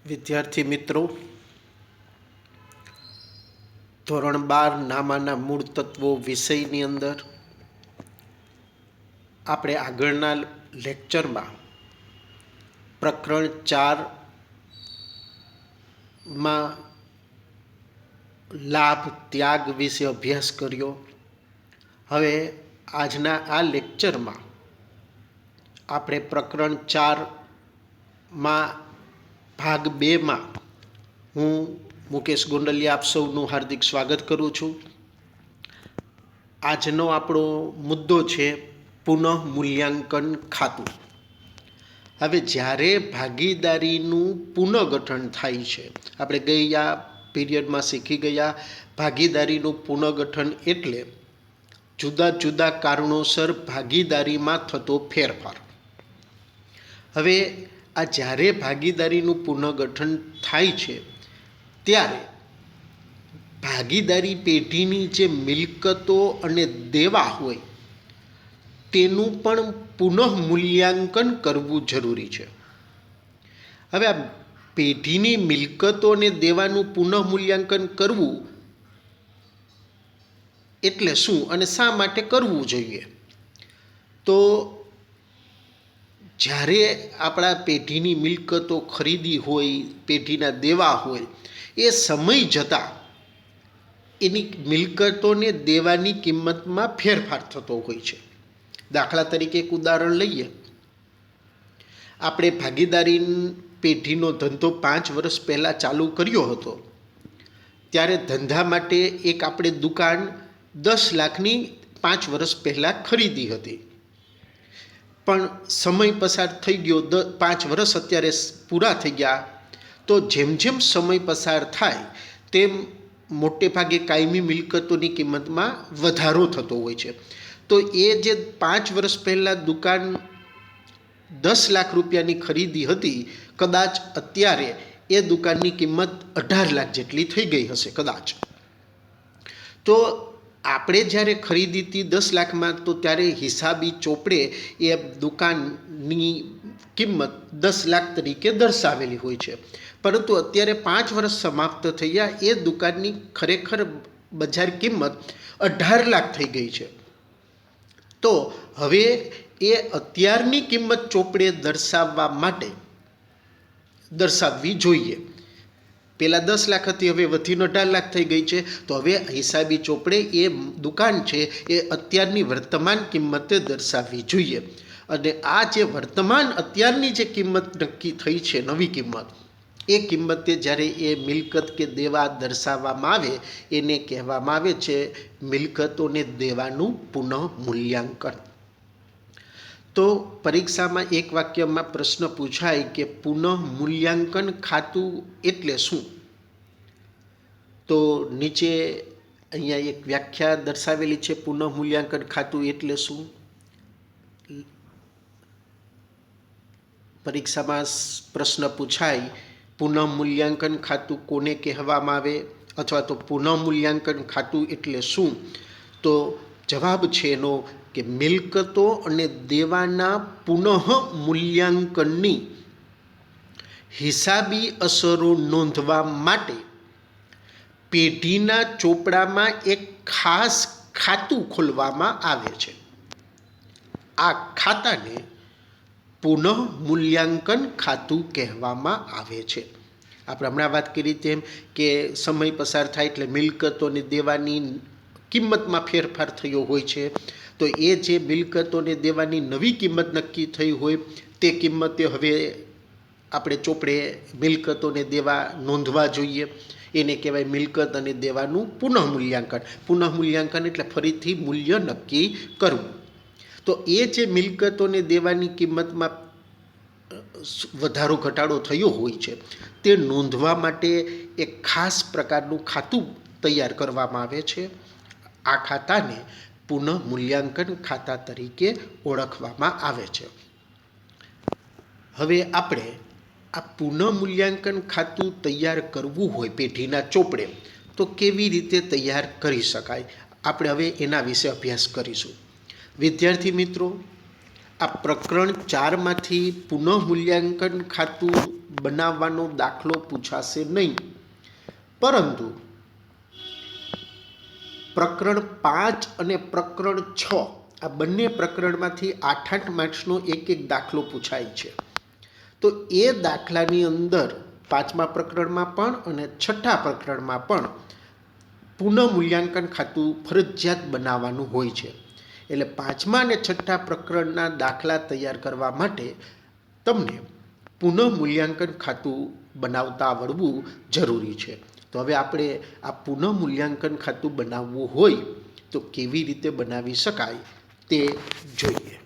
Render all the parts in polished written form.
વિદ્યાર્થી મિત્રો, ધોરણ 12 નામાના મૂળ તત્વો વિષયની અંદર આપણે આગળના લેક્ચરમાં પ્રકરણ 4માં લાભ ત્યાગ વિશે અભ્યાસ કર્યો. હવે આજના આ લેક્ચરમાં આપણે પ્રકરણ 4માં ભાગ 2માં હું મુકેશ ગોંડલિયા આપ સૌનું હાર્દિક સ્વાગત કરું છું. આજનો આપણો મુદ્દો છે પુનઃ મૂલ્યાંકન ખાતું. હવે જ્યારે ભાગીદારીનું પુનઃગઠન થાય છે, આપણે ગયા પીરિયડમાં શીખી ગયા, ભાગીદારીનું પુનઃગઠન એટલે જુદા જુદા કારણોસર ભાગીદારીમાં થતો ફેરફાર. હવે આ જ્યારે ભાગીદારીનું પુનઃગઠન થાય છે ત્યારે ભાગીદારી પેઢીની જે મિલકતો અને દેવા હોય તેનું પણ પુનઃ મૂલ્યાંકન કરવું જરૂરી છે. હવે આ પેઢીની મિલકતો અને દેવાનું પુનઃ મૂલ્યાંકન કરવું એટલે શું અને શા માટે કરવું જોઈએ? તો જ્યારે આપણા પેઢીની મિલકતો ખરીદી હોય, પેઢીના દેવા હોય, એ સમય જતાં એની મિલકતોને દેવાની કિંમતમાં ફેરફાર થતો હોય છે. દાખલા તરીકે એક ઉદાહરણ લઈએ. આપણે ભાગીદારી પેઢીનો ધંધો 5 વર્ષ પહેલાં ચાલુ કર્યો હતો. ત્યારે ધંધા માટે એક આપણે દુકાન 10 લાખની 5 વર્ષ પહેલાં ખરીદી હતી. પણ સમય પસાર થઈ ગયો, 5 વર્ષ અત્યારે પૂરા થઈ ગયા. તો જેમ જેમ સમય પસાર થાય તેમ મોટે ભાગે કાયમી મિલકતોની કિંમતમાં વધારો થતો હોય છે. તો એ જે 5 વર્ષ પહેલાં દુકાન 10 લાખ રૂપિયાની ખરીદી હતી, કદાચ અત્યારે એ દુકાનની કિંમત 18 લાખ જેટલી થઈ ગઈ હશે કદાચ. તો આપણે જ્યારે ખરીદી હતી 10 લાખમાં, તો ત્યારે હિસાબી ચોપડે એ દુકાનની કિંમત 10 લાખ તરીકે દર્શાવેલી હોય છે. પરંતુ અત્યારે 5 વર્ષ સમાપ્ત થયા, એ દુકાનની ખરેખર બજાર કિંમત 18 લાખ થઈ ગઈ છે. તો હવે એ અત્યારની કિંમત ચોપડે દર્શાવવા માટે દર્શાવવી જોઈએ. પહેલાં 10 લાખ હતી, હવે વધીને 18 લાખ થઈ ગઈ છે. તો હવે હિસાબી ચોપડે એ દુકાન છે એ અત્યારની વર્તમાન કિંમતે દર્શાવવી જોઈએ. અને આ જે વર્તમાન અત્યારની જે કિંમત નક્કી થઈ છે, નવી કિંમત, એ કિંમતે જ્યારે એ મિલકત કે દેવા દર્શાવવામાં આવે એને કહેવામાં આવે છે મિલકતોને દેવાનું પુનઃ મૂલ્યાંકન. તો પરીક્ષામાં એક વાક્યમાં પ્રશ્ન પૂછાય કે પુનઃ મૂલ્યાંકન ખાતું એટલે શું? તો નીચે અહીંયા એક વ્યાખ્યા દર્શાવેલી છે પુનઃ મૂલ્યાંકન ખાતું એટલે શું. પરીક્ષામાં પ્રશ્ન પૂછાય પુનઃ મૂલ્યાંકન ખાતું કોને કહેવામાં આવે, અથવા તો પુનઃ મૂલ્યાંકન ખાતું એટલે શું? તો જવાબ છે એનો કે મિલકતો અને દેવાના પુનઃ મૂલ્યાંકનની હિસાબી અસરો નોંધવા માટે પેઢીના ચોપડામાં એક ખાસ ખાતું ખોલવામાં આવે છે. આ ખાતાને પુનઃ મૂલ્યાંકન ખાતું કહેવામાં આવે છે. આપણે હમણાં વાત કરી તેમ કે સમય પસાર થાય એટલે મિલકતોને દેવાની કિંમતમાં ફેરફાર થયો હોય છે. તો એ જે મિલકતોને દેવાની નવી કિંમત નક્કી થઈ હોય તે કિંમતે હવે આપણે ચોપડે મિલકતોને દેવા નોંધવા જોઈએ. એને કહેવાય મિલકત અને દેવાનું પુનઃ મૂલ્યાંકન. પુનઃ મૂલ્યાંકન એટલે ફરીથી મૂલ્ય નક્કી કરવું. તો એ જે મિલકતોને દેવાની કિંમતમાં વધારો ઘટાડો થયો હોય છે તે નોંધવા માટે એક ખાસ પ્રકારનું ખાતું તૈયાર કરવામાં આવે છે. આ ખાતાને પુનઃ મૂલ્યાંકન ખાતા તરીકે ઓળખવામાં આવે છે. હવે આપણે આ પુનઃ મૂલ્યાંકન ખાતું તૈયાર કરવું હોય પેઢીના ચોપડે, તો કેવી રીતે તૈયાર કરી શકાય, આપણે હવે એના વિશે અભ્યાસ કરીશું. વિદ્યાર્થી મિત્રો, આ પ્રકરણ 4માંથી પુનઃ મૂલ્યાંકન ખાતું બનાવવાનો દાખલો પૂછાશે નહીં, પરંતુ પ્રકરણ 5 અને પ્રકરણ 6 આ બંને પ્રકરણમાંથી 8 માર્ક્સનો એક દાખલો પૂછાય છે. તો એ દાખલાની અંદર 5મા પ્રકરણમાં પણ અને 6ઠા પ્રકરણમાં પણ પુનઃમૂલ્યાંકન ખાતું ફરજિયાત બનાવવાનું હોય છે. એટલે 5મા અને 6ઠા પ્રકરણના દાખલા તૈયાર કરવા માટે તમને પુનઃમૂલ્યાંકન ખાતું બનાવતા આવડવું જરૂરી છે. તો હવે આપણે આ પુનઃમૂલ્યાંકન ખાતું બનાવવું હોય તો કેવી રીતે બનાવી શકાય તે જોઈએ.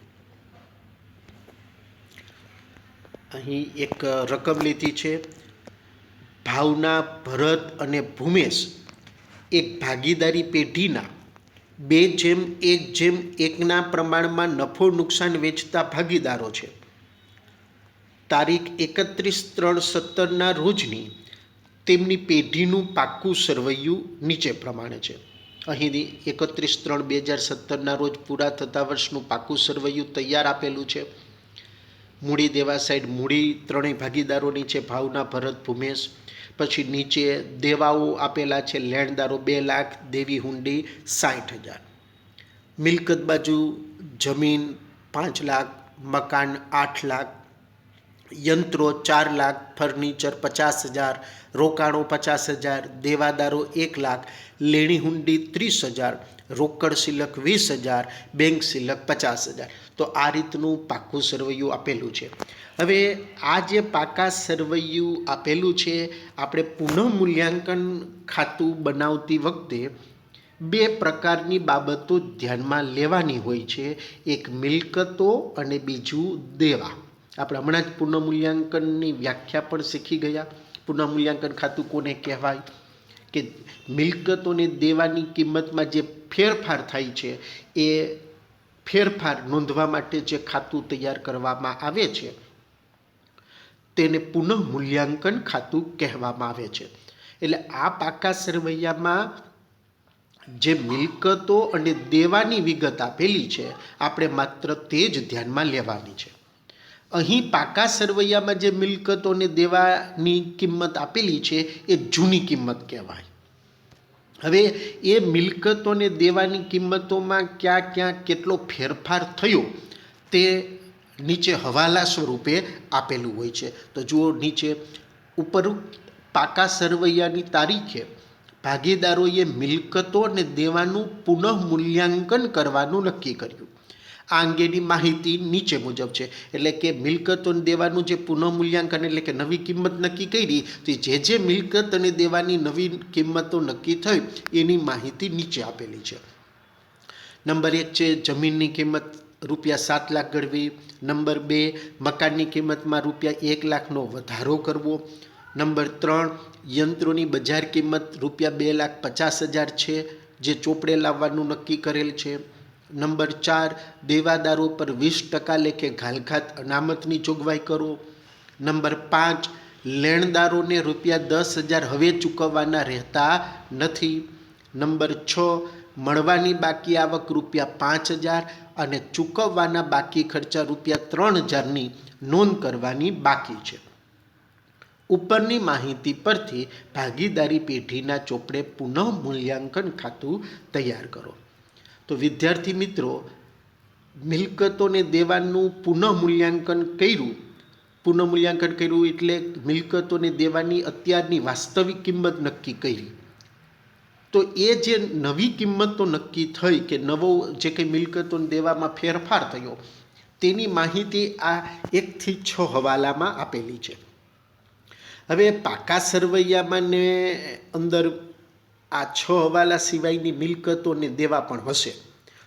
અહીં એક રકમ લીધી છે. ભાવના, ભરત અને ભૂમેશ એક ભાગીદારી પેઢીના 2:1:1 પ્રમાણમાં નફો નુકસાન વેચતા ભાગીદારો છે. તારીખ 31/3/17 રોજની તેમની પેઢીનું પાક્કું સરવૈયું નીચે પ્રમાણે છે. અહીં 31/3/2017 રોજ પૂરા થતા વર્ષનું પાક્કું સરવૈયું તૈયાર આપેલું છે. મૂડી દેવા સાઈડ મૂડી ત્રણેય ભાગીદારોની છે, ભાવના, ભરત, ભૂમેશ. પછી નીચે દેવાઓ આપેલા છે. લેણદારો 2 લાખ, દેવી હુંડી 60,000. મિલકત બાજુ જમીન 5 લાખ, મકાન 8 લાખ, યંત્રો 4 લાખ, ફર્નિચર 50,000, રોકાણો 50,000, દેવાદારો 1 લાખ, લેણી હુંડી 30,000, રોકડ શિલક 20,000, બેંક શિલક 50,000. તો આ રીતનું પાક્કું સરવૈયું આપેલું છે. હવે આ જે પાકા સરવૈયું આપેલું છે, આપણે પુનઃમૂલ્યાંકન ખાતું બનાવતી વખતે 2 પ્રકારની બાબતો ધ્યાનમાં લેવાની હોય છે. એક મિલકતો અને બીજું દેવા. આપણે હમણાં જ પુનઃમૂલ્યાંકનની વ્યાખ્યા પણ શીખી ગયા. પુનઃમૂલ્યાંકન ખાતું કોને કહેવાય? કે મિલકતોને દેવાની કિંમતમાં જે ફેરફાર થાય છે એ ફેરફાર નોંધવા માટે જે ખાતું તૈયાર કરવામાં આવે છે તેને પુનઃમૂલ્યાંકન ખાતું કહેવામાં આવે છે. એટલે આ પાકા સરવૈયામાં જે મિલકતો અને દેવાની વિગત આપેલી છે, આપણે માત્ર તે જ ધ્યાનમાં લેવાની છે. અહીં પાકા સરવૈયામાં જે મિલકતો અને દેવાની કિંમત આપેલી છે એ જૂની કિંમત કહેવાય. હવે એ મિલકતો અને દેવાની કિંમતોમાં ક્યાં કેટલો ફેરફાર થયો તે નીચે હવાલા સ્વરૂપે આપેલું હોય છે. તો જુઓ, નીચે ઉપરોક્ત પાકા સરવૈયાની તારીખે ભાગીદારોએ મિલકતો અને દેવાનું પુનઃમૂલ્યાંકન કરવાનું નક્કી કર્યું. આ અંગેની માહિતી નીચે મુજબ છે. એટલે કે મિલકતો અને દેવાનું જે પુનઃમૂલ્યાંકન એટલે કે નવી કિંમત નક્કી કરી, તો જે મિલકત અને દેવાની નવી કિંમતો નક્કી થઈ એની માહિતી નીચે આપેલી છે. નંબર 1 છે જમીનની કિંમત ₹7 લાખ ગણવી. નંબર 2 મકાનની કિંમતમાં ₹1 લાખનો વધારો કરવો. નંબર 3 યંત્રોની બજાર કિંમત ₹2,50,000 છે, જે ચોપડે લાવવાનું નક્કી કરેલ છે. નંબર 4 દેવાદારો પર 20% લેખે ઘાલખાત અનામતની જોગવાઈ કરો. નંબર 5 લેણદારોને ₹10,000 હવે ચૂકવવાના રહેતા નથી. નંબર 6 મળવાની બાકી આવક ₹5,000 અને ચૂકવવાના બાકી ખર્ચા ₹3,000ની નોંધ કરવાની બાકી છે. ઉપરની માહિતી પરથી ભાગીદારી પેઢીના ચોપડે પુનઃમૂલ્યાંકન ખાતું તૈયાર કરો. તો વિદ્યાર્થી મિત્રો, મિલકતોને દેવાનું પુનઃમૂલ્યાંકન કર્યું એટલે મિલકતોને દેવાની અત્યારની વાસ્તવિક કિંમત નક્કી કરી. તો એ જે નવી કિંમતો નક્કી થઈ કે નવો જે કંઈ મિલકતોને દેવામાં ફેરફાર થયો તેની માહિતી આ 1 થી 6 હવાલામાં આપેલી છે. હવે પાકા સરવૈયામાં ને અંદર આ 6 હવાલા સિવાયની મિલકતો ને દેવા પણ હશે.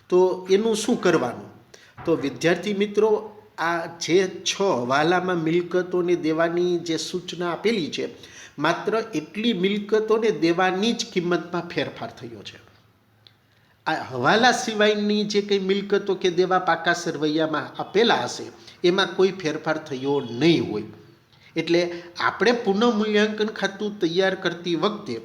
તો એનું શું કરવાનું? તો વિદ્યાર્થી મિત્રો, આ જે 6 હવાલામાં મિલકતોને દેવાની જે સૂચના આપેલી છે, માત્ર એટલી મિલકતોને દેવાની જ કિંમતમાં ફેરફાર થયો છે. આ હવાલા સિવાયની જે કંઈ મિલકતો કે દેવા પાકા સરવૈયામાં આપેલા હશે એમાં કોઈ ફેરફાર થયો નહીં હોય. એટલે આપણે પુનઃમૂલ્યાંકન ખાતું તૈયાર કરતી વખતે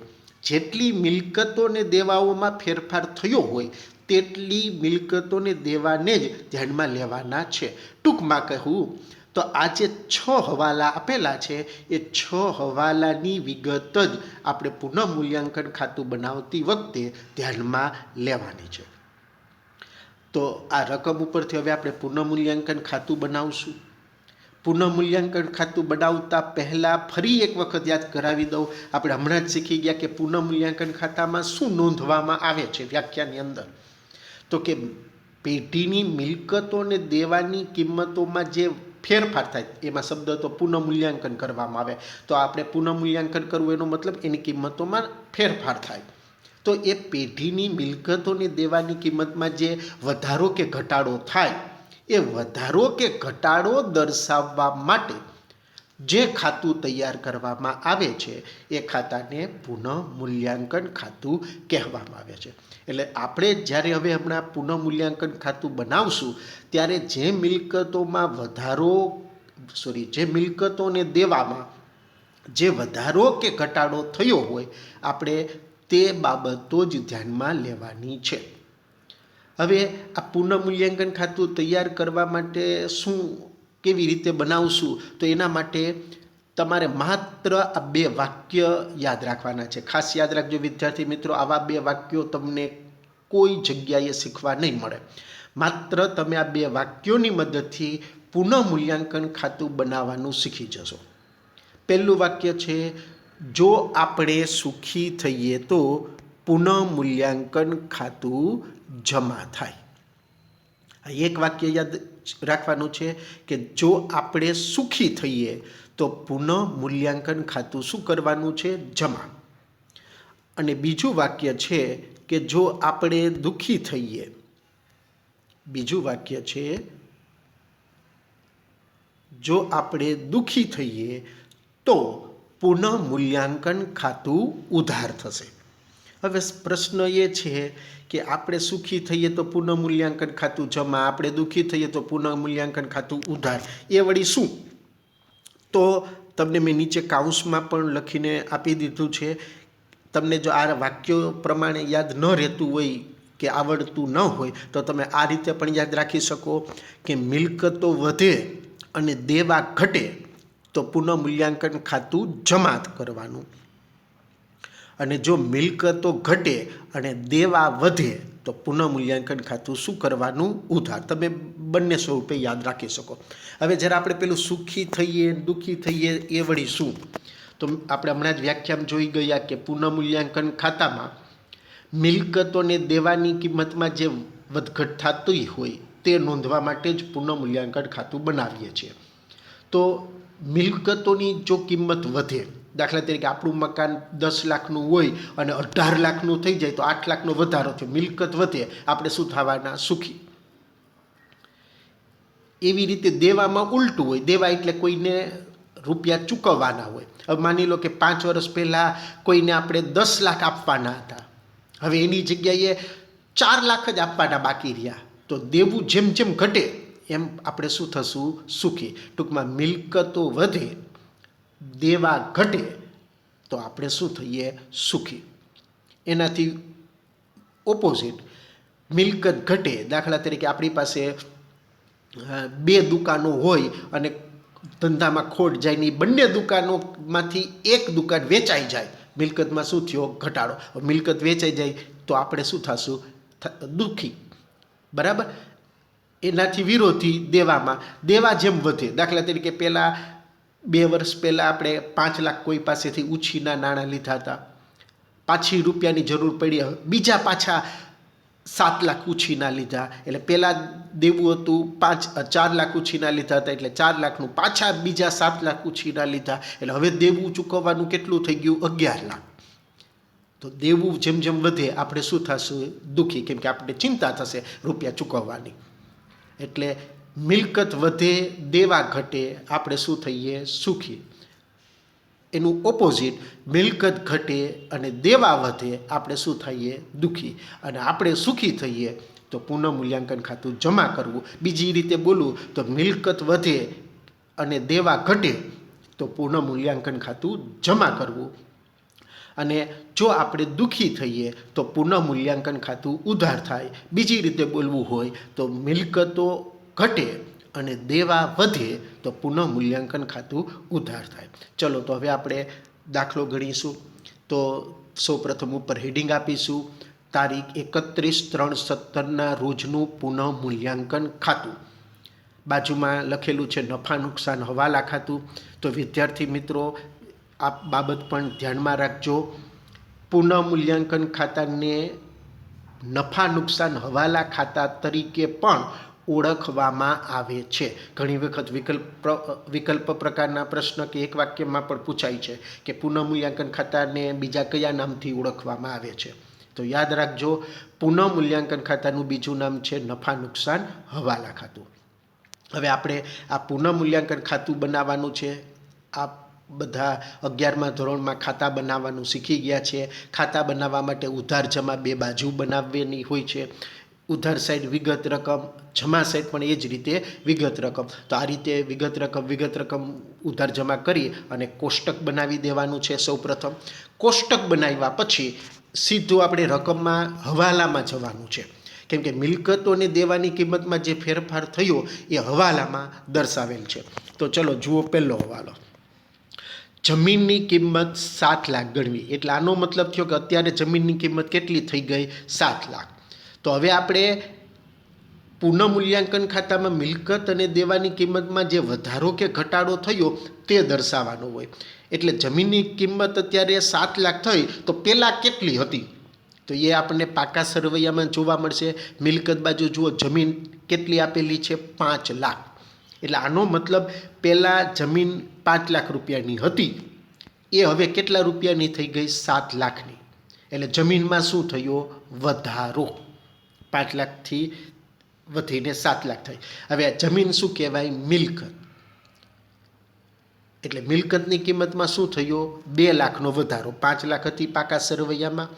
જેટલી મિલકતોને દેવાઓમાં ફેરફાર થયો હોય તેટલી મિલકતોને દેવાને જ ધ્યાનમાં લેવાના છે. ટૂંકમાં કહું તો આ જે 6 હવાલા આપેલા છે એ 6 હવાલાની વિગત જ આપણે પુનઃમૂલ્યાંકન ખાતું બનાવતી વખતે ધ્યાનમાં લેવાની છે. તો આ રકમ ઉપરથી હવે આપણે પુનઃમૂલ્યાંકન ખાતું બનાવશું. પુનઃમૂલ્યાંકન ખાતું બનાવતા પહેલાં ફરી એક વખત યાદ કરાવી દઉં. આપણે હમણાં જ શીખી ગયા કે પુનઃમૂલ્યાંકન ખાતામાં શું નોંધવામાં આવે છે વ્યાખ્યાની અંદર. તો કે પેઢીની મિલકતો અને દેવાની કિંમતોમાં જે ફેરફાર થાય એમાં શબ્દ તો પુનઃમૂલ્યાંકન કરવામાં આવે. તો આપણે પુનઃમૂલ્યાંકન કરવું એનો મતલબ એની કિંમતોમાં ફેરફાર થાય. તો એ પેઢીની મિલકતોની દેવાની કિંમતમાં જે વધારો કે ઘટાડો થાય એ વધારો કે ઘટાડો દર્શાવવા માટે જે ખાતું તૈયાર કરવામાં આવે છે એ ખાતાને પુનઃમૂલ્યાંકન ખાતું કહેવામાં આવે છે. એટલે આપણે જ્યારે હવે હમણાં પુનઃમૂલ્યાંકન ખાતું બનાવશું ત્યારે જે મિલકતોને દેવામાં જે વધારો કે ઘટાડો થયો હોય આપણે તે બાબતો જ ધ્યાનમાં લેવાની છે. હવે આ પુનઃમૂલ્યાંકન ખાતું તૈયાર કરવા માટે કેવી રીતે બનાવશું? તો એના માટે તમારે માત્ર આ 2 વાક્ય યાદ રાખવાના છે. ખાસ યાદ રાખજો વિદ્યાર્થી મિત્રો, આવા 2 વાક્યો તમને કોઈ જગ્યાએ શીખવા નહીં મળે. માત્ર તમે આ 2 વાક્યોની મદદથી પુનઃમૂલ્યાંકન ખાતું બનાવવાનું શીખી જશો. પહેલું વાક્ય છે, જો આપણે સુખી થઈએ તો પુનઃમૂલ્યાંકન ખાતું જમા થાય. એક વાક્ય યાદ રાખવાનું છે કે જો આપણે સુખી થઈએ તો પુનઃમૂલ્યાંકન ખાતું શું કરવાનું છે? જમા. અને બીજું વાક્ય છે કે જો આપણે દુઃખી થઈએ, બીજું વાક્ય છે જો આપણે દુઃખી થઈએ તો પુનઃમૂલ્યાંકન ખાતું ઉધાર થશે. હવે પ્રશ્ન એ છે કે આપણે સુખી થઈએ તો પુનઃમૂલ્યાંકન ખાતું જમા, આપણે દુઃખી થઈએ તો પુનઃમૂલ્યાંકન ખાતું ઉધાર, એ વળી શું? તો તમને મેં નીચે કાઉન્સમાં પણ લખીને આપી દીધું છે. તમને જો આ વાક્યો પ્રમાણે યાદ ન રહેતું હોય કે આવડતું ન હોય તો તમે આ રીતે પણ યાદ રાખી શકો કે મિલકતો વધે અને દેવા ઘટે તો પુનઃમૂલ્યાંકન ખાતું જમા કરવાનું, અને જો મિલકતો ઘટે અને દેવા વધે તો પુનઃમૂલ્યાંકન ખાતું શું કરવાનું? ઉધાર. તમે બંને સ્વરૂપે યાદ રાખી શકો. હવે જ્યારે આપણે પેલું સુખી થઈએ દુઃખી થઈએ એ વળી શું? તો આપણે હમણાં જ વ્યાખ્યામાં જોઈ ગયા કે પુનઃમૂલ્યાંકન ખાતામાં મિલકતોને દેવાની કિંમતમાં જે વધઘટ થતી હોય તે નોંધવા માટે જ પુનઃમૂલ્યાંકન ખાતું બનાવીએ છીએ. તો મિલકતોની જો કિંમત વધે, દાખલા તરીકે આપણું મકાન 10 લાખનું હોય અને 18 લાખનું થઈ જાય તો 8 લાખનો વધારો થયો, મિલકત વધે, આપણે શું થવાના? સુખી. એવી રીતે દેવામાં ઉલટું હોય. દેવા એટલે કોઈને રૂપિયા ચૂકવવાના હોય. હવે માની લો કે 5 વર્ષ પહેલાં કોઈને આપણે 10 લાખ આપવાના હતા, હવે એની જગ્યાએ 4 લાખ જ આપવાના બાકી રહ્યા, તો દેવું જેમ જેમ ઘટે એમ આપણે શું થશું? સુખી. ટૂંકમાં મિલકતો વધે, દેવા ઘટે તો આપણે શું થઈએ? સુખી. એનાથી ઓપોઝિટ મિલકત ઘટે, દાખલા તરીકે આપણી પાસે 2 દુકાનો હોય અને ધંધામાં ખોટ જાય ને બંને દુકાનોમાંથી એક દુકાન વેચાઈ જાય, મિલકતમાં શું થયો? ઘટાડો. મિલકત વેચાઈ જાય તો આપણે શું થશું? દુઃખી. બરાબર. એનાથી વિરોધી દેવામાં, દેવા જેમ વધે, દાખલા તરીકે પહેલાં 2 વર્ષ પહેલાં આપણે 5 લાખ કોઈ પાસેથી ઉછીના નાણાં લીધા હતા, પાછી રૂપિયાની જરૂર પડી, બીજા પાછા 7 લાખ ઉછીના લીધા, એટલે પહેલાં દેવું હતું 4 લાખ ઉછીના લીધા હતા, એટલે 4 લાખનું પાછા બીજા 7 લાખ ઉછીના લીધા, એટલે હવે દેવું ચૂકવવાનું કેટલું થઈ ગયું? 11 લાખ. તો દેવું જેમ જેમ વધે આપણે શું થશું? દુઃખી, કેમ કે આપણે ચિંતા થશે રૂપિયા ચૂકવવાની. એટલે મિલકત વધે, દેવા ઘટે, આપણે શું થઈએ? સુખી. એનું ઓપોઝિટ મિલકત ઘટે અને દેવા વધે, આપણે શું થઈએ? દુઃખી. અને આપણે સુખી થઈએ તો પુનઃમૂલ્યાંકન ખાતું જમા કરવું. બીજી રીતે બોલું તો મિલકત વધે અને દેવા ઘટે તો પુનઃમૂલ્યાંકન ખાતું જમા કરવું. અને જો આપણે દુઃખી થઈએ તો પુનઃમૂલ્યાંકન ખાતું ઉધાર થાય. બીજી રીતે બોલવું હોય તો મિલકતો ઘટે અને દેવા વધે તો પુનઃ મૂલ્યાંકન ખાતું ઉધાર થાય. ચલો તો હવે આપણે દાખલો ગણીશું. તો સૌપ્રથમ ઉપર હેડિંગ આપીશું, તારીખ 31/3/17 રોજનું પુનઃ મૂલ્યાંકન ખાતું. બાજુમાં લખેલું છે નફા નુકસાન હવાલા ખાતું. તો વિદ્યાર્થી મિત્રો આ બાબત પણ ધ્યાનમાં રાખજો. પુનઃ મૂલ્યાંકન ખાતાને નફા નુકસાન હવાલા ખાતા તરીકે પણ ઓળખવામાં આવે છે. ઘણી વખત વિકલ્પ પ્રકારના પ્રશ્ન કે એક વાક્યમાં પણ પૂછાય છે કે પુનઃ મૂલ્યાંકન ખાતાને બીજા કયા નામથી ઓળખવામાં આવે છે. તો યાદ રાખજો, પુનઃ મૂલ્યાંકન ખાતાનું બીજું નામ છે નફા નુકસાન હવાલા ખાતું. હવે આપણે આ પુનઃ મૂલ્યાંકન ખાતું બનાવવાનું છે. આ બધા 11મા ધોરણમાં ખાતા બનાવવાનું શીખી ગયા છે. ખાતા બનાવવા માટે ઉધાર જમા બે બાજુ બનાવવાની હોય છે. ઉધાર સાઈડ વિગત રકમ, જમા સાઈડ પણ એ જ રીતે વિગત રકમ. તો આ રીતે વિગત રકમ ઉધાર જમા કરી અને કોષ્ટક બનાવી દેવાનું છે. સૌપ્રથમ કોષ્ટક બનાવ્યા પછી સીધું આપણે રકમમાં હવાલામાં જવાનું છે, કેમ કે મિલકતોને દેવાની કિંમતમાં જે ફેરફાર થયો એ હવાલામાં દર્શાવેલ છે. તો ચલો જુઓ, પહેલો હવાલો, જમીનની કિંમત 7 લાખ ગણવી. એટલે આનો મતલબ થયો કે અત્યારે જમીનની કિંમત કેટલી થઈ ગઈ? 7 લાખ. તો હવે આપણે પુનઃ મૂલ્યાંકન ખાતામાં મિલકત અને દેવાની કિંમતમાં જે વધારો કે ઘટાડો થયો તે દર્શાવવાનો હોય. એટલે જમીનની કિંમત અત્યારે 7 લાખ થઈ તો પહેલાં કેટલી હતી? તો એ આપણને પાકા સરવૈયામાં જોવા મળશે. મિલકત બાજુ જુઓ, જમીન કેટલી આપેલી છે? 5 લાખ. એટલે આનો મતલબ પહેલાં જમીન 5 લાખ રૂપિયાની હતી, એ હવે કેટલા રૂપિયાની થઈ ગઈ? 7 લાખની. એટલે જમીનમાં શું થયો? વધારો. 5 લાખથી વધીને 7 લાખ થઈ. હવે આ જમીન શું કહેવાય? મિલકત. એટલે મિલકતની કિંમતમાં શું થયો? 2 લાખનો વધારો. 5 લાખ હતી પાકા સરવૈયામાં,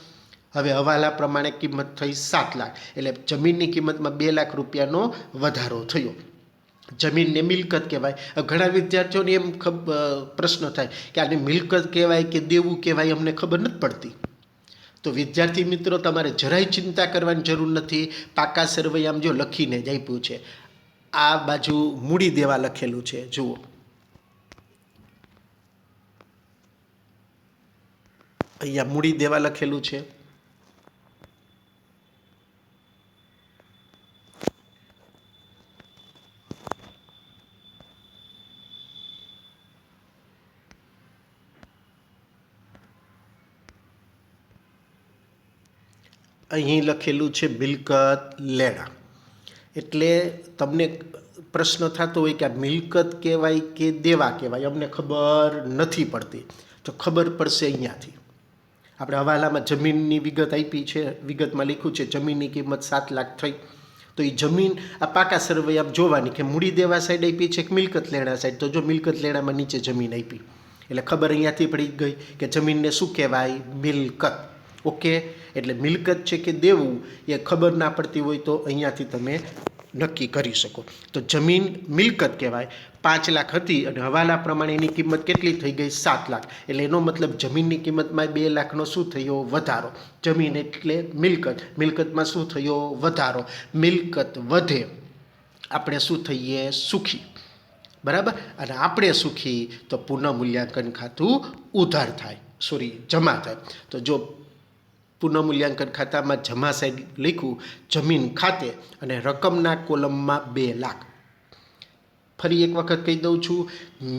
હવે હવાલા પ્રમાણે કિંમત થઈ 7 લાખ. એટલે જમીનની કિંમતમાં 2 લાખ રૂપિયાનો વધારો થયો. જમીનને મિલકત કહેવાય. ઘણા વિદ્યાર્થીઓને એમ પ્રશ્ન થાય કે આને મિલકત કહેવાય કે દેવું કહેવાય, અમને ખબર નથી પડતી. તો વિદ્યાર્થી મિત્રો, તમારે જરાય ચિંતા કરવાની જરૂર નથી. પાકા સરવૈયામાં જો લખીને જ આપ્યું છે. આ બાજુ મૂડી દેવા લખેલું છે, જુઓ. અહીંયા મૂડી દેવા લખેલું છે. અહીં લખેલું છે મિલકત લેણા. એટલે તમને પ્રશ્ન થતો હોય કે આ મિલકત કહેવાય કે દેવા કહેવાય, અમને ખબર નથી પડતી. તો ખબર પડશે અહીંયાથી. આપણે હવાલામાં જમીનની વિગત આપી છે, વિગતમાં લખ્યું છે જમીનની કિંમત 7 લાખ થઈ. તો એ જમીન આ પાકા સરવૈયામાં જોવાની કે મૂડી દેવા સાઈડ આપી છે કે મિલકત લેણા સાઈડ. તો જો મિલકત લેણામાં નીચે જમીન આપી એટલે ખબર અહીંયાથી પડી ગઈ કે જમીનને શું કહેવાય? મિલકત. ઓકે, એટલે મિલકત છે કે દેવું એ ખબર ના પડતી હોય તો અહીંયાથી તમે નક્કી કરી શકો. તો જમીન મિલકત કહેવાય. 5 લાખ હતી અને હવાલા પ્રમાણે એની કિંમત કેટલી થઈ ગઈ? 7 લાખ. એટલે એનો મતલબ જમીનની કિંમતમાં 2 લાખનો શું થયો? વધારો. જમીન એટલે મિલકત, મિલકતમાં શું થયો? વધારો. મિલકત વધે, આપણે શું થઈએ? સુખી. બરાબર. અને આપણે સુખી તો પુનઃ મૂલ્યાંકન ખાતું ઉધાર થાય, જમા થાય. તો જો પુનઃ મૂલ્યાંકન ખાતામાં જમા સાઈડ લખ્યું જમીન ખાતે અને રકમના કોલમમાં 2 લાખ. ફરી એક વખત કહી દઉં છું,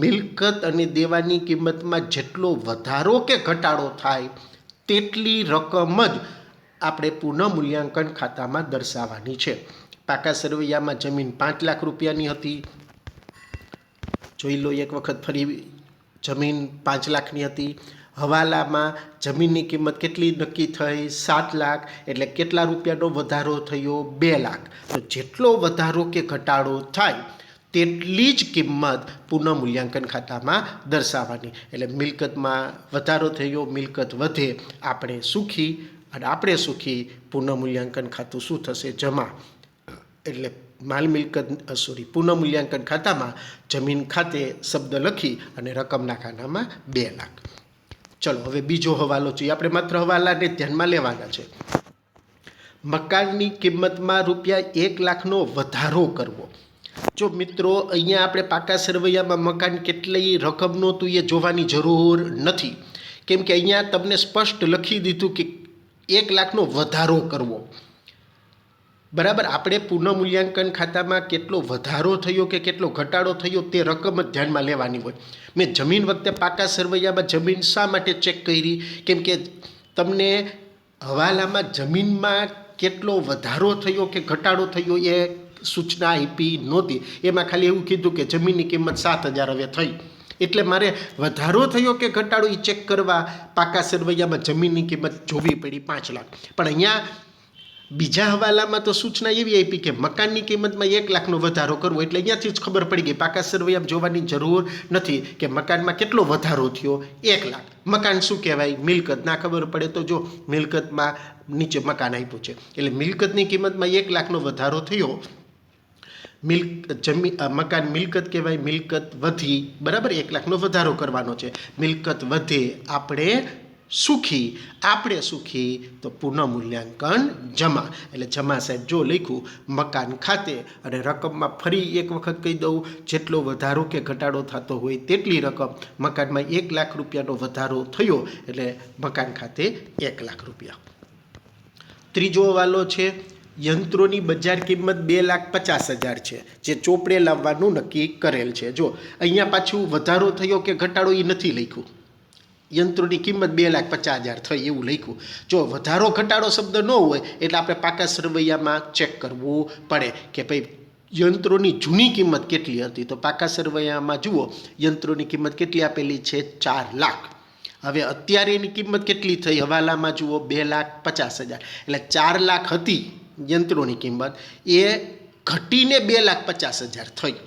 મિલકત અને દેવાની કિંમતમાં જેટલો વધારો કે ઘટાડો થાય તેટલી રકમ જ આપણે પુનઃ મૂલ્યાંકન ખાતામાં દર્શાવવાની છે. પાકા સરવૈયામાં જમીન 5 લાખ રૂપિયાની હતી. જોઈ લો એક વખત ફરી, જમીન 5 લાખની હતી. હવાલામાં જમીનની કિંમત કેટલી નક્કી થઈ? 7 લાખ. એટલે કેટલા રૂપિયાનો વધારો થયો? 2 લાખ. તો જેટલો વધારો કે ઘટાડો થાય તેટલી જ કિંમત પુનઃ મૂલ્યાંકન ખાતામાં દર્શાવવાની. એટલે મિલકતમાં વધારો થયો, મિલકત વધે, આપણે સુખી, અને આપણે સુખી, પુનઃ મૂલ્યાંકન ખાતું શું થશે? જમા. એટલે માલ મિલકત પુનઃ મૂલ્યાંકન ખાતામાં જમીન ખાતે શબ્દ લખી અને રકમના ખાનામાં 2 લાખ. ચલો હવે બીજો હવાલો જોઈએ. આપણે માત્ર હવાલાને ધ્યાનમાં લેવાના છે. મકાનની કિંમતમાં ₹1 લાખનો વધારો કરવો. જો મિત્રો અહીંયા આપણે પાકા સરવૈયામાં મકાન કેટલી રકમનું હતું એ જોવાની જરૂર નથી, કેમ કે અહીંયા તમને સ્પષ્ટ લખી દીધું કે 1 લાખનો વધારો કરવો. બરાબર, આપણે પુનઃમૂલ્યાંકન ખાતામાં કેટલો વધારો થયો કે કેટલો ઘટાડો થયો તે રકમ જ ધ્યાનમાં લેવાની હોય. મેં જમીન વખતે પાકા સરવૈયામાં જમીન શા માટે ચેક કરી? કેમ કે તમને હવાલામાં જમીનમાં કેટલો વધારો થયો કે ઘટાડો થયો એ સૂચના આપી નહોતી. એમાં ખાલી એવું કીધું કે જમીનની કિંમત 7,000 હવે થઈ, એટલે મારે વધારો થયો કે ઘટાડો એ ચેક કરવા પાકા સરવૈયામાં જમીનની કિંમત જોવી પડી 5 લાખ. પણ અહીંયા બીજા હવાલામાં તો સૂચના એવી આપી કે મકાનની કિંમતમાં 1 લાખનો વધારો કરવો, એટલે અહીંયાથી જ ખબર પડી ગઈ પાકા સરવૈયામાં જોવાની જરૂર નથી કે મકાનમાં કેટલો વધારો થયો 1 લાખ. મકાન શું કહેવાય? મિલકત. ના ખબર પડે તો જો મિલકતમાં નીચે મકાન આપ્યું છે, એટલે મિલકતની કિંમતમાં 1 લાખનો વધારો થયો. મકાન મિલકત કહેવાય, મિલકત વધી. બરાબર, 1 લાખનો વધારો કરવાનો છે, મિલકત વધે, આપણે સુખી તો પુનઃમૂલ્યાંકન જમા. એટલે જમા સાહેબ જો લખ્યું મકાન ખાતે, અને રકમમાં ફરી એક વખત કહી દઉં, જેટલો વધારો કે ઘટાડો થતો હોય તેટલી રકમ. મકાનમાં 1 લાખ રૂપિયાનો વધારો થયો એટલે મકાન ખાતે 1 લાખ રૂપિયા. ત્રીજો હવાલો છે યંત્રોની બજાર કિંમત 2,50,000 છે, જે ચોપડે લાવવાનું નક્કી કરેલ છે. જો અહીંયા પાછું વધારો થયો કે ઘટાડો એ નથી લખ્યું, યંત્રોની કિંમત 2,50,000 થઈ એવું લખ્યું. જો વધારો ઘટાડો શબ્દ ન હોય એટલે આપણે પાકા સરવૈયામાં ચેક કરવું પડે કે ભાઈ યંત્રોની જૂની કિંમત કેટલી હતી. તો પાકા સરવૈયામાં જુઓ યંત્રોની કિંમત કેટલી આપેલી છે? 4 લાખ. હવે અત્યારે એની કિંમત કેટલી થઈ? હવાલામાં જુઓ 2,50,000. એટલે 4 લાખ હતી યંત્રોની કિંમત, એ ઘટીને 2,50,000 થઈ.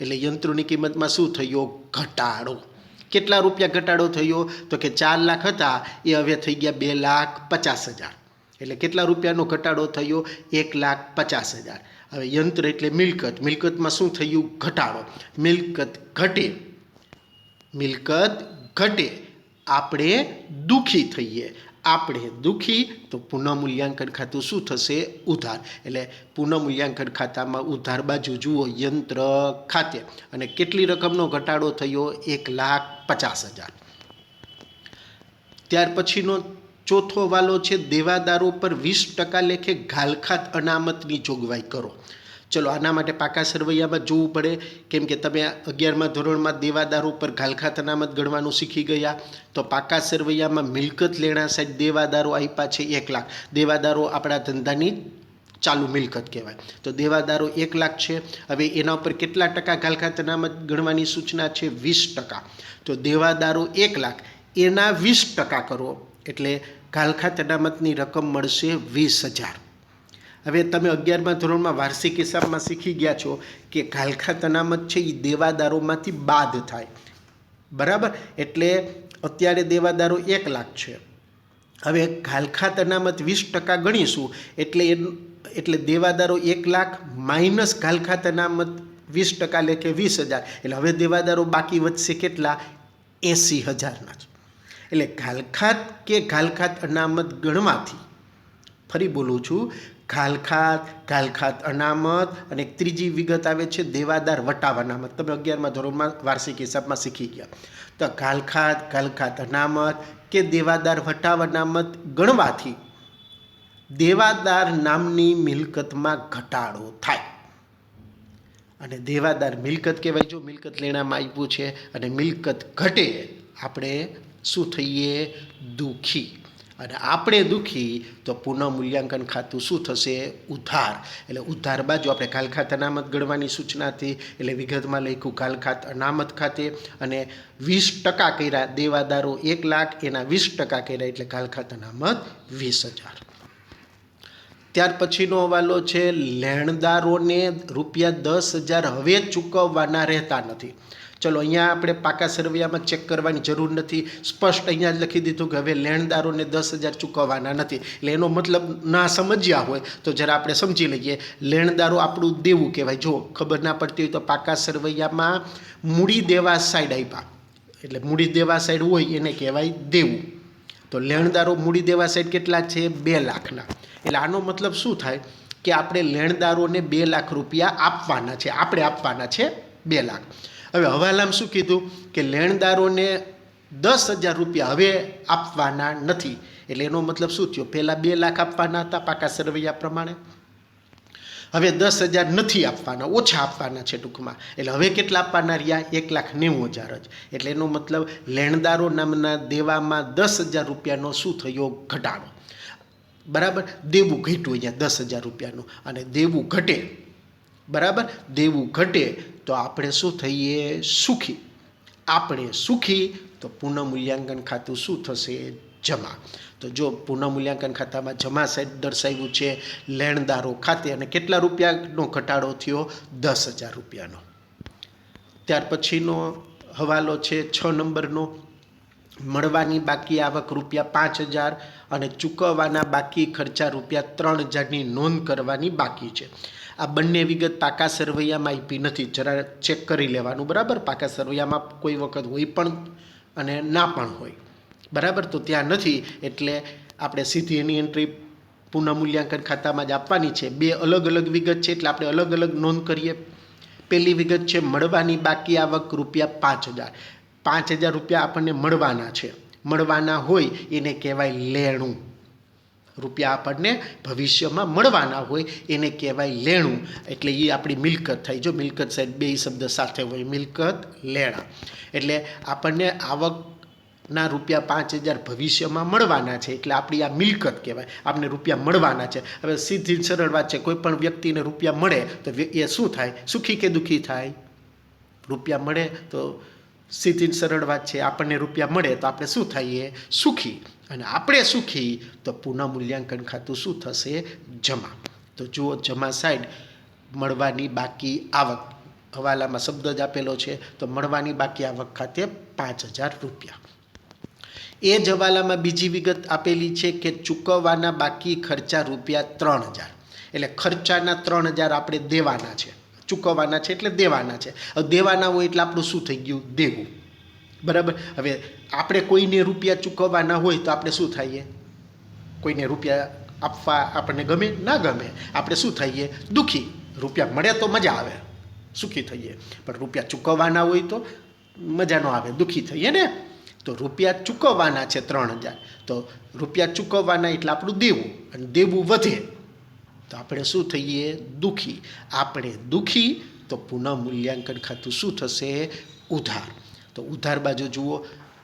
એટલે યંત્રોની કિંમતમાં શું થયો? ઘટાડો. કેટલા રૂપિયા ઘટાડો થયો? તો કે 4 લાખ હતા એ હવે થઈ ગયા 2,50,000. એટલે કેટલા રૂપિયાનો ઘટાડો થયો? 1,50,000. હવે યંત્ર એટલે મિલકત, મિલકતમાં શું થયું? ઘટાડો. મિલકત ઘટે, આપણે દુઃખી થઈએ. આપણે દુઃખી તો પુનઃમૂલ્યાંકન ખાતું શું થશે? ઉધાર. એટલે પુનઃમૂલ્યાંકન ખાતામાં ઉધાર બાજુ જુઓ યંત્ર ખાતે, અને કેટલી રકમનો ઘટાડો થયો? 1,50,000. ત્યાર પછીનો ચોથો વાલો છે દેવાદારો પર 20% લેખે ઘાલખાત અનામતની જોગવાઈ કરો. ચલો આના માટે પાકા સરવૈયામાં જોવું પડે, કેમ કે તમે 11મા ધોરણમાં દેવાદારો પર ઘાલખાત અનામત ગણવાનું શીખી ગયા. તો પાકા સરવૈયામાં મિલકત લેણા સાહેબ દેવાદારો આપ્યા છે 1 લાખ. દેવાદારો આપણા ધંધાની ચાલુ મિલકત કહેવાય. તો દેવાદારો 1 લાખ છે. હવે એના ઉપર કેટલા ટકા ઘાલખાત અનામત ગણવાની સૂચના છે? 20%. તો દેવાદારો 1 લાખ, એના 20% કરો એટલે ઘાલખાત અનામતની રકમ મળશે 20,000. હવે તમે 11મા ધોરણમાં વાર્ષિક હિસાબમાં શીખી ગયા છો કે ઘાલખાત અનામત છે એ દેવાદારોમાંથી બાદ થાય. બરાબર, એટલે અત્યારે દેવાદારો 1 લાખ છે. હવે ઘાલખાત અનામત 20% ગણીશું એટલે દેવાદારો 1 લાખ માઇનસ ઘાલખાત અનામત 20% લેખે 20,000. એટલે હવે દેવાદારો બાકી વધશે કેટલા? 80,000ના જ. એટલે ઘાલખાત અનામત ગણવાથી, ફરી બોલું છું, ઘાલખાત અનામત, અને ત્રીજી વિગત આવે છે દેવાદાર વટાવ અનામત. તમે 11મા ધોરણમાં વાર્ષિક હિસાબમાં શીખી ગયા. તો ઘાલખાત અનામત કે દેવાદાર વટાવ અનામત ગણવાથી દેવાદાર નામની મિલકતમાં ઘટાડો થાય. અને દેવાદાર મિલકત કહેવાય. જો મિલકત લેણામાં આપ્યું છે અને મિલકત ઘટે, આપણે શું થઈએ? દુઃખી. અને આપણે દુઃખી તો પુનઃમૂલ્યાંકન ખાતું શું થશે? ઉધાર. એટલે ઉધાર બાજુ આપણે ઘાલખાત અનામત ગણવાની સૂચના હતી, એટલે વિગતમાં લખ્યું ઘાલખાત અનામત ખાતે, અને 20% કર્યા. દેવાદારો 1 લાખ, એના 20% કર્યા એટલે ઘાલખાત અનામત 20,000. ત્યાર પછીનો હવાલો છે લેણદારોને ₹10,000 હવે ચૂકવવાના રહેતા નથી. ચલો અહીંયા આપણે પાકા સરવૈયામાં ચેક કરવાની જરૂર નથી, સ્પષ્ટ અહીંયા જ લખી દીધું કે હવે લેણદારોને 10,000 ચૂકવવાના નથી. એટલે એનો મતલબ ના સમજ્યા હોય તો જરા આપણે સમજી લઈએ. લેણદારો આપણું દેવું કહેવાય. જો ખબર ના પડતી હોય તો પાકા સરવૈયામાં મૂડી દેવા સાઈડ આપ્યા, એટલે મૂડી દેવા સાઈડ હોય એને કહેવાય દેવું. તો લેણદારો મૂડી દેવા સાઈડ કેટલા છે? 2 લાખના. એટલે આનો મતલબ શું થાય? કે આપણે લેણદારોને 2 લાખ રૂપિયા આપવાના છે, આપણે આપવાના છે 2 લાખ. હવે હવાલામાં શું કીધું કે લેણદારોને 10,000 રૂપિયા હવે આપવાના નથી. એટલે એનો મતલબ શું થયો? પહેલાં 2 લાખ આપવાના હતા પાકા સરવૈયા પ્રમાણે, હવે 10,000 નથી આપવાના, ઓછા આપવાના છે ટૂંકમાં. એટલે હવે કેટલા આપવાના રહ્યા? 1,90,000 જ. એટલે એનો મતલબ લેણદારો નામના દેવામાં 10,000 રૂપિયાનો શું થયો? ઘટાડો. બરાબર, દેવું ઘટ્યું અહીંયા 10,000 રૂપિયાનું, અને દેવું ઘટે, બરાબર, દેવું ઘટે તો આપણે શું થઈએ? સુખી. આપણે સુખી તો પુનઃમૂલ્યાંકન ખાતું શું થશે? જમા. તો જો પુનઃમૂલ્યાંકન ખાતામાં જમા સાઈડ દર્શાવ્યું છે લેણદારો ખાતે, અને કેટલા રૂપિયાનો ઘટાડો થયો? 10,000 રૂપિયાનો. ત્યાર પછીનો હવાલો છે 6 નંબરનો. મળવાની બાકી આવક ₹5,000 અને ચૂકવવાના બાકી ખર્ચા ₹3,000ની નોંધ કરવાની બાકી છે. આ બંને વિગત પાકા સરવૈયામાં આપી નથી, જરા ચેક કરી લેવાનું, બરાબર. પાકા સરવૈયામાં કોઈ વખત હોય પણ અને ના પણ હોય, બરાબર. તો ત્યાં નથી, એટલે આપણે સીધી એની એન્ટ્રી પુનઃમૂલ્યાંકન ખાતામાં જ આપવાની છે. 2 અલગ અલગ વિગત છે એટલે આપણે અલગ અલગ નોંધ કરીએ. પહેલી વિગત છે મળવાની બાકી આવક ₹5,000. 5,000 રૂપિયા આપણને મળવાના છે, મળવાના હોય એને કહેવાય લેણું. રૂપિયા આપણને ભવિષ્યમાં મળવાના હોય એને કહેવાય લેણું. એટલે એ આપણી મિલકત થાય. જો મિલકત સાઈડ 2 શબ્દ સાથે હોય, મિલકત, લેણા. એટલે આપણને આવકના ₹5,000 ભવિષ્યમાં મળવાના છે, એટલે આપણી આ મિલકત કહેવાય. આપણને રૂપિયા મળવાના છે. હવે સીધી સરળ વાત છે, કોઈ પણ વ્યક્તિને રૂપિયા મળે તો એ શું થાય? સુખી કે દુઃખી થાય? રૂપિયા મળે તો સીધી સરળ વાત છે, આપણને રૂપિયા મળે તો આપણે શું થઈએ? સુખી. અને આપણે સુખી તો પુનઃમૂલ્યાંકન ખાતું શું થશે? જમા. તો જુઓ જમા સાઈડ મળવાની બાકી આવક, હવાલામાં શબ્દ જ આપેલો છે, તો મળવાની બાકી આવક ખાતે 5,000 રૂપિયા. એ જ હવાલામાં બીજી વિગત આપેલી છે કે ચૂકવવાના બાકી ખર્ચા ₹3,000. એટલે ખર્ચાના 3,000 આપણે દેવાના છે, ચૂકવવાના છે એટલે દેવાના છે. હવે દેવાના હોય એટલે આપણું શું થઈ ગયું? દેવું, બરાબર. હવે આપણે કોઈને રૂપિયા ચૂકવવાના હોય તો આપણે શું થઈએ? કોઈને રૂપિયા આપવા આપણને ગમે? ના ગમે. આપણે શું થઈએ? દુઃખી. રૂપિયા મળે તો મજા આવે, સુખી થઈએ, પણ રૂપિયા ચૂકવવાના હોય તો મજા ન આવે, દુઃખી થઈએ ને. તો રૂપિયા ચૂકવવાના છે 3,000, તો રૂપિયા ચૂકવવાના એટલે આપણું દેવું, અને દેવું વધે તો આપણે શું થઈએ? દુઃખી. આપણે દુઃખી તો પુનઃમૂલ્યાંકન ખાતું શું થશે? ઉધાર. તો ઉધાર બાજુ જુઓ,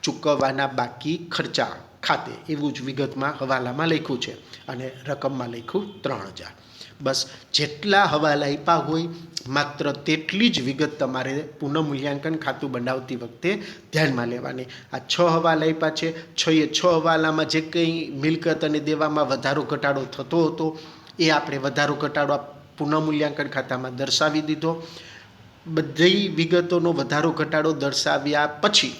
ચૂકવવાના બાકી ખર્ચા ખાતે, એવું જ વિગતમાં હવાલામાં લખ્યું છે, અને રકમમાં લખ્યું 3,000. બસ જેટલા હવાલા આપ્યા હોય માત્ર તેટલી જ વિગત તમારે પુનઃમૂલ્યાંકન ખાતું બનાવતી વખતે ધ્યાનમાં લેવાની. આ 6 હવાલા આપ્યા છે, 6 હવાલામાં જે કંઈ મિલકત અને દેવામાં વધારો ઘટાડો થતો હતો એ આપણે વધારો ઘટાડો પુનઃમૂલ્યાંકન ખાતામાં દર્શાવી દીધો. બધી વિગતોનો વધારો ઘટાડો દર્શાવ્યા પછી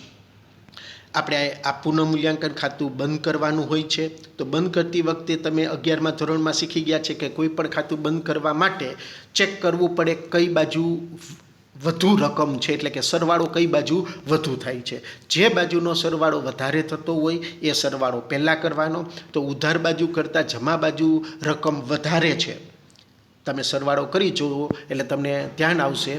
આપણે આ પુનઃમૂલ્યાંકન ખાતું બંધ કરવાનું હોય છે. તો બંધ કરતી વખતે તમે 11મા ધોરણમાં શીખી ગયા છે કે કોઈ પણ ખાતું બંધ કરવા માટે ચેક કરવું પડે કઈ બાજુ વધુ રકમ છે, એટલે કે સરવાળો કઈ બાજુ વધુ થાય છે. જે બાજુનો સરવાળો વધારે થતો હોય એ સરવાળો પહેલાં કરવાનો. તો ઉધાર બાજુ કરતાં જમા બાજુ રકમ વધારે છે, તમે સરવાળો કરી જુઓ એટલે તમને ધ્યાન આવશે,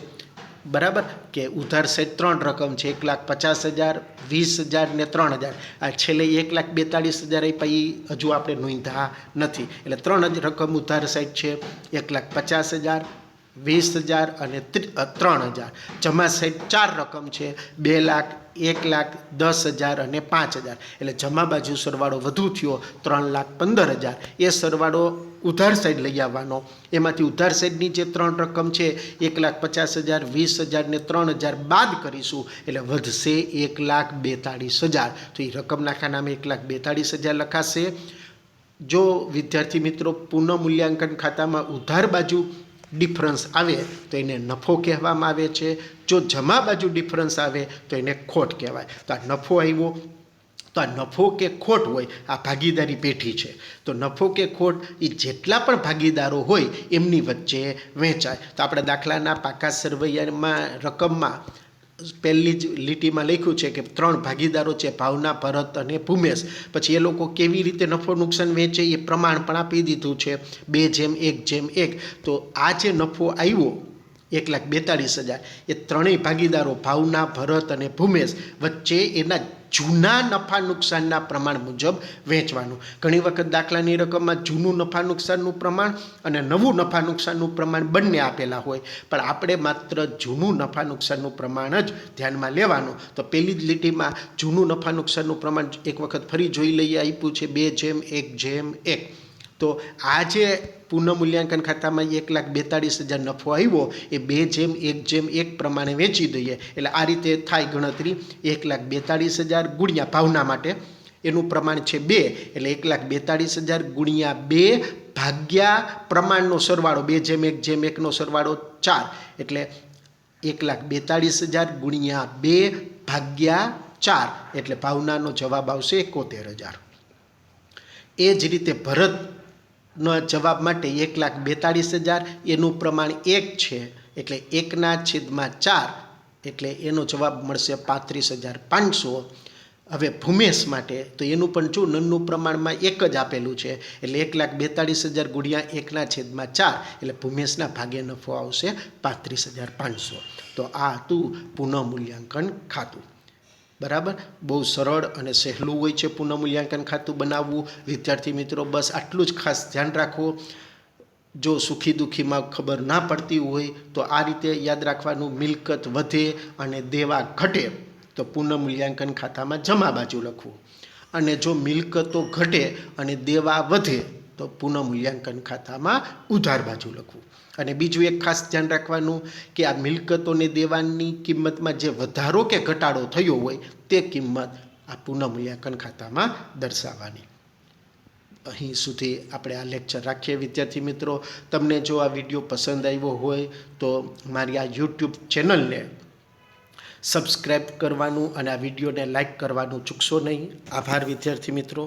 બરાબર, કે ઉધાર સાઈડ 3 રકમ છે, 1,50,000, 20,000 ને 3,000. આ છેલ્લે 1,42,000 આપ્યા હજુ આપણે નોંધ્યા નથી, એટલે 3 રકમ ઉધાર સાઈડ છે, 1,50,000, 20,000 અને 3,000. જમા સાઈડ 4 રકમ છે, 2 લાખ, 1 લાખ, 10,000 અને 5,000. એટલે જમા બાજુ સરવાળો વધુ થયો 3,15,000. એ સરવાળો ઉધાર સાઈડ લઈ આવવાનો. એમાંથી ઉધાર સાઈડની જે 3 રકમ છે 1,50,000, 20,000 ને 3,000 બાદ કરીશું એટલે વધશે 1,42,000. તો એ રકમના ખાનામાં 1,42,000 લખાશે. જો વિદ્યાર્થી મિત્રો પુનઃમૂલ્યાંકન ખાતામાં ઉધાર બાજુ ડિફરન્સ આવે તો એને નફો કહેવામાં આવે છે. જો જમા બાજુ ડિફરન્સ આવે તો એને ખોટ કહેવાય. તો આ નફો આવ્યો તો આ નફો કે ખોટ હોય આ ભાગીદારી પેઢી છે. તો નફો કે ખોટ એ જેટલા પણ ભાગીદારો હોય એમની વચ્ચે વહેંચાય. તો આપણે દાખલાના પાકા સરવૈયામાં રકમમાં પહેલી જ લીટીમાં લખ્યું છે કે 3 ભાગીદારો છે, ભાવના, ભરત અને ભૂમેશ. પછી એ લોકો કેવી રીતે નફો નુકસાન વેચે એ પ્રમાણ પણ આપી દીધું છે 2:1:1. તો આ જે નફો આવ્યો 1,42,000 એ ત્રણેય ભાગીદારો ભાવના, ભરત અને ભૂમેશ વચ્ચે એના જૂના નફા નુકસાનના પ્રમાણ મુજબ વેચવાનું. ઘણી વખત દાખલાની રકમમાં જૂનું નફા નુકસાનનું પ્રમાણ અને નવું નફા નુકસાનનું પ્રમાણ બંને આપેલા હોય, પણ આપણે માત્ર જૂનું નફા નુકસાનનું પ્રમાણ જ ધ્યાનમાં લેવાનું. તો પહેલી જ લીટીમાં જૂનું નફા નુકસાનનું પ્રમાણ એક વખત ફરી જોઈ લઈએ, આપ્યું છે 2:1:1. તો આ જે પુનઃમૂલ્યાંકન ખાતામાં 1,42,000 નફો આવ્યો એ 2:1:1 પ્રમાણે વેચી દઈએ એટલે આ રીતે થાય ગણતરી. 1,42,000 ગુણ્યા ભાવના માટે એનું પ્રમાણ છે 2 એટલે 1,42,000 ગુણ્યા 2 ભાગ્યા પ્રમાણનો સરવાળો 2:1:1 સરવાળો 4 એટલે 1,42,000 ગુણ્યા 2 ભાગ્યા 4 એટલે ભાવનાનો જવાબ આવશે 71,000. એ જ રીતે ભરતનો જવાબ માટે 1,42,000 એનું પ્રમાણ 1 છે એટલે 1/4 એટલે એનો જવાબ મળશે 35,500. હવે ભૂમેશ માટે તો એનું પણ જો નનનું પ્રમાણમાં 1 જ આપેલું છે એટલે 1,42,000 ગુણ્યા 1/4 એટલે ભૂમેશના ભાગે નફો આવશે 35,500. તો આ હતું પુનઃમૂલ્યાંકન ખાતું. બરાબર, બહુ સરળ અને સહેલું હોય છે પુનઃમૂલ્યાંકન ખાતું બનાવવું. વિદ્યાર્થી મિત્રો બસ આટલું જ ખાસ ધ્યાન રાખો. જો સુખી દુઃખીમાં ખબર ના પડતી હોય તો આ રીતે યાદ રાખવાનું, મિલકત વધે અને દેવા ઘટે તો પુનઃમૂલ્યાંકન ખાતામાં જમા બાજુ લખવું, અને જો મિલકતો ઘટે અને દેવા વધે તો પુનઃમૂલ્યાંકન ખાતામાં ઉધાર બાજુ લખવું. અને બીજું એક ખાસ ધ્યાન રાખવાનું કે આ મિલકતોને દેવાની કિંમતમાં જે વધારો કે ઘટાડો થયો હોય તે કિંમત આ પુનઃમૂલ્યાંકન ખાતામાં દર્શાવવાની. અહીં સુધી આપણે આ લેક્ચર રાખીએ વિદ્યાર્થી મિત્રો. તમને જો આ વિડીયો પસંદ આવ્યો હોય તો મારી આ યુટ્યુબ ચેનલને સબસ્ક્રાઈબ કરવાનું અને આ વિડીયોને લાઈક કરવાનું ચૂકશો નહીં. આભાર વિદ્યાર્થી મિત્રો.